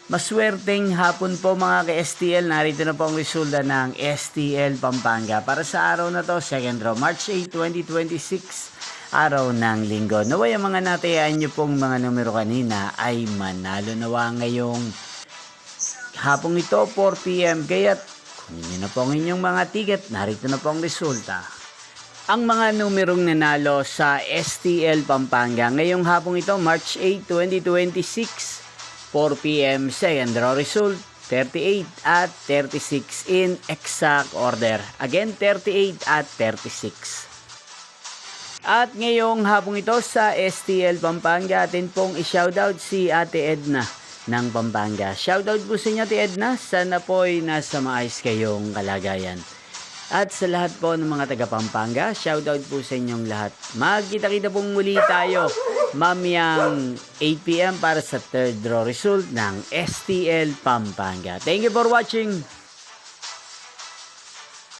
Maswerteng hapon po mga ka-STL. Narito na po ang resulta ng STL Pampanga. Para sa araw na to, second draw, March 8, 2026, araw ng linggo. Naway ang mga natayaan nyo pong mga numero kanina ay manalo nawa ngayong hapong ito, 4 p.m. Kaya't kunin nyo na po ang inyong mga ticket. Narito na po ang resulta. Ang mga numerong nanalo sa STL Pampanga ngayong hapong ito, March 8, 2026, 4 p.m. second draw result, 38 at 36 in exact order. Again, 38 at 36. At ngayong hapong ito sa STL Pampanga, atin pong i-shoutout si Ate Edna ng Pampanga. Shoutout po sa inyo, Ate Edna. Sana po'y nasa maayos kayong kalagayan. At sa lahat po ng mga taga Pampanga, shoutout po sa inyong lahat. Magkita-kita pong muli tayo mamayang 8 p.m. para sa third draw result ng STL Pampanga. Thank you for watching.